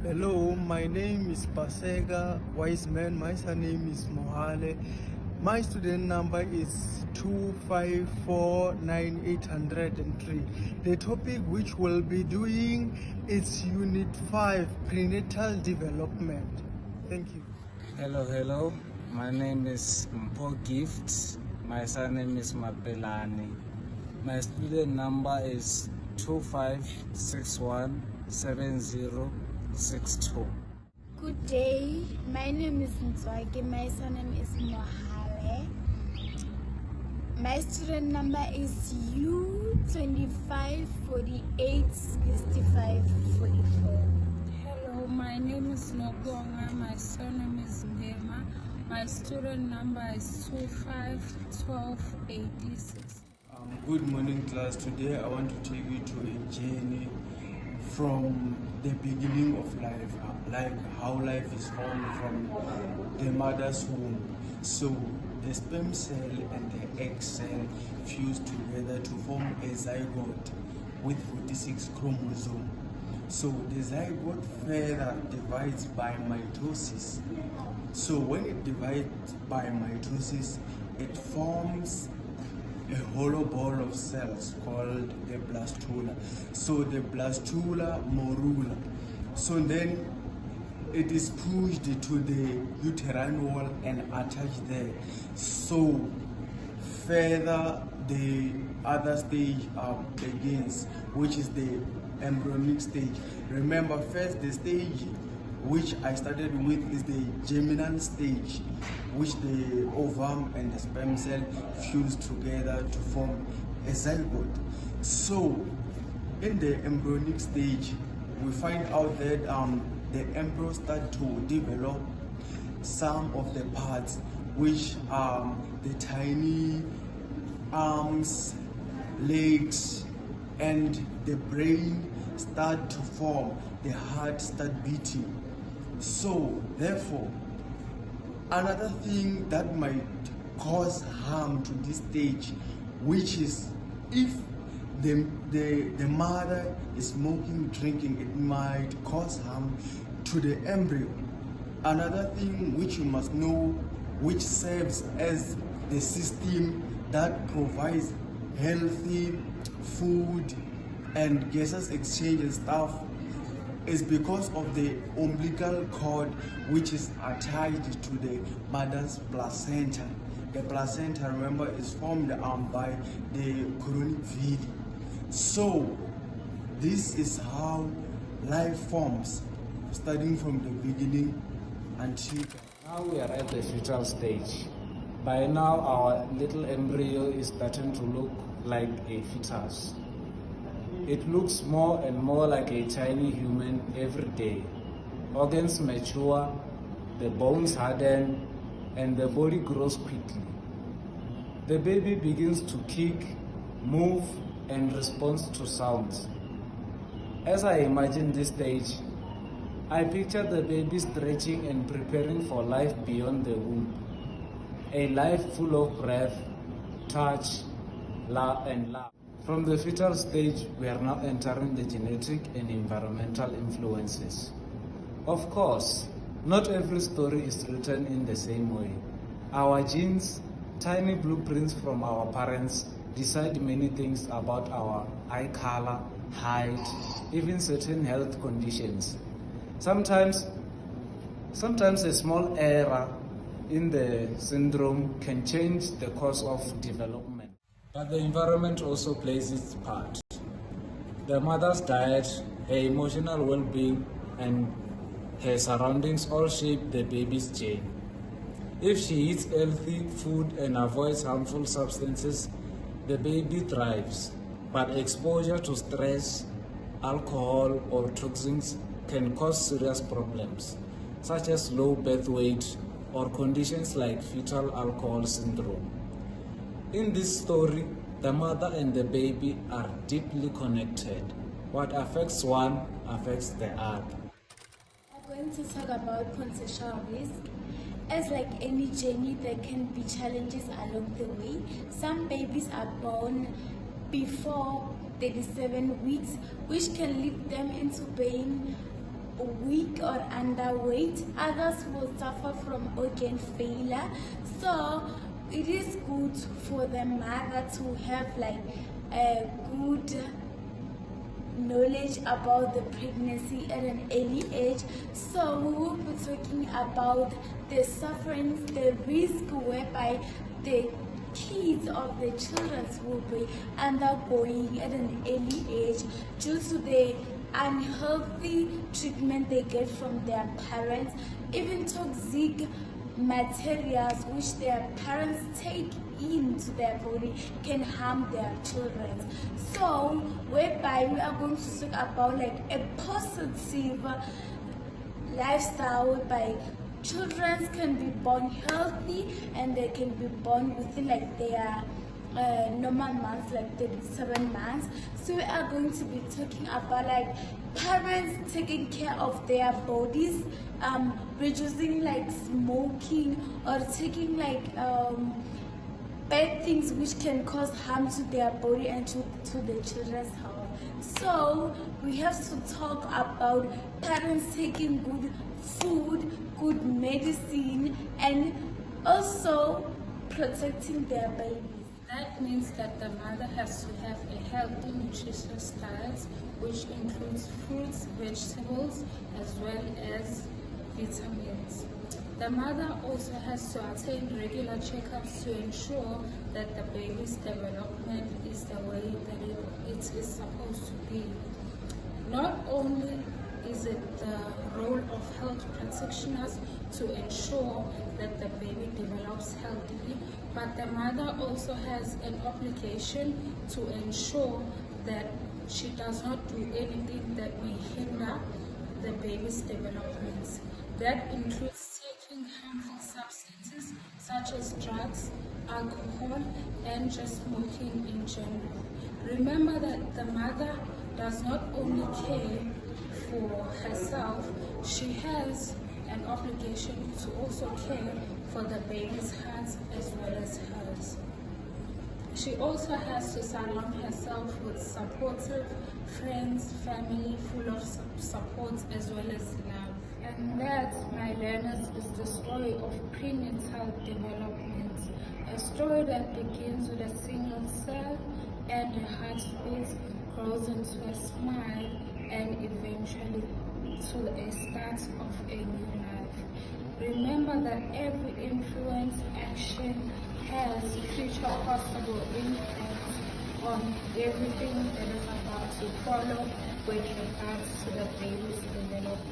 Hello, my name is Pasega Wiseman. My surname is Mohale. My student number is 2549803. The topic which we'll be doing is Unit 5, Prenatal Development. Thank you. Hello. My name is Mpo Gift. My surname is Mapelani. My student number is 25617062. Good day, my name is Nzwake, my surname is Mohale. My student number is U25486544. Hello, my name is Nogonga, my surname is Ngema. My student number is 251286. Good morning, class. Today I want to take you to a journey from the beginning of life, like how life is formed from the mother's womb. So the sperm cell and the egg cell fuse together to form a zygote with 46 chromosomes. So the zygote further divides by mitosis. So when it divides by mitosis, it forms a hollow ball of cells called the blastula. So the blastula morula. So then it is pushed to the uterine wall and attached there. So further the other stage begins, which is the embryonic stage. Remember, first the stage which I started with is the germinal stage, which the ovum and the sperm cell fuse together to form a zygote. So in the embryonic stage, we find out that the embryo start to develop some of the parts, which are the tiny arms, legs, and the brain start to form, the heart start beating. So therefore, another thing that might cause harm to this stage, which is if the mother is smoking, drinking, it might cause harm to the embryo. Another thing which you must know, which serves as the system that provides healthy food and gases exchange and stuff, is because of the umbilical cord which is attached to the mother's placenta. The placenta, remember, is formed by the chorionic villi. So this is how life forms, starting from the beginning until Now we are at the fetal stage. By now our little embryo is starting to look like a fetus. It looks more and more like a tiny human every day. Organs mature, the bones harden, and the body grows quickly. The baby begins to kick, move, and respond to sounds. As I imagine this stage, I picture the baby stretching and preparing for life beyond the womb. A life full of breath, touch, love, and love. From the fetal stage, we are now entering the genetic and environmental influences. Of course, not every story is written in the same way. Our genes, tiny blueprints from our parents, decide many things about our eye color, height, even certain health conditions. Sometimes a small error in the syndrome can change the course of development. But the environment also plays its part. The mother's diet, her emotional well-being, and her surroundings all shape the baby's journey. If she eats healthy food and avoids harmful substances, the baby thrives. But exposure to stress, alcohol, or toxins can cause serious problems, such as low birth weight or conditions like fetal alcohol syndrome. In this story, the mother and the baby are deeply connected. What affects one affects the other. I'm going to talk about conceptual risk. As like any journey, there can be challenges along the way. Some babies are born before 37 weeks, which can lead them into pain weak or underweight. Others will suffer from organ failure. So it is good for the mother to have like a good knowledge about the pregnancy at an early age. So we will be talking about the sufferings, the risk whereby the kids of the children will be undergoing at an early age due to the unhealthy treatment they get from their parents, even toxic materials which their parents take into their body can harm their children. So whereby we are going to talk about like a positive lifestyle whereby children can be born healthy and they can be born within like their normal months, like 37 months. So we are going to be talking about like parents taking care of their bodies, reducing like smoking or taking like bad things which can cause harm to their body and to the children's health. So we have to talk about parents taking good food, good medicine, and also protecting their babies. That means that the mother has to have a healthy, nutritious diet, which includes fruits, vegetables, as well as vitamins. The mother also has to attend regular checkups to ensure that the baby's development is the way that it is supposed to be. Not only is it the role of health practitioners to ensure that the baby develops healthily, but the mother also has an obligation to ensure that she does not do anything that may hinder the baby's development. That includes taking harmful substances such as drugs, alcohol, and just smoking in general. Remember that the mother does not only care for herself, she has an obligation to also care for the baby's heart as well as hers. She also has to surround herself with supportive friends, family full of support as well as love. And that, my learners, is the story of prenatal development. A story that begins with a single cell and a heartbeat, grows into a smile, and eventually to a start of a new life. Remember that every influence, action has future possible impact on everything that is about to follow with regards to the baby's development.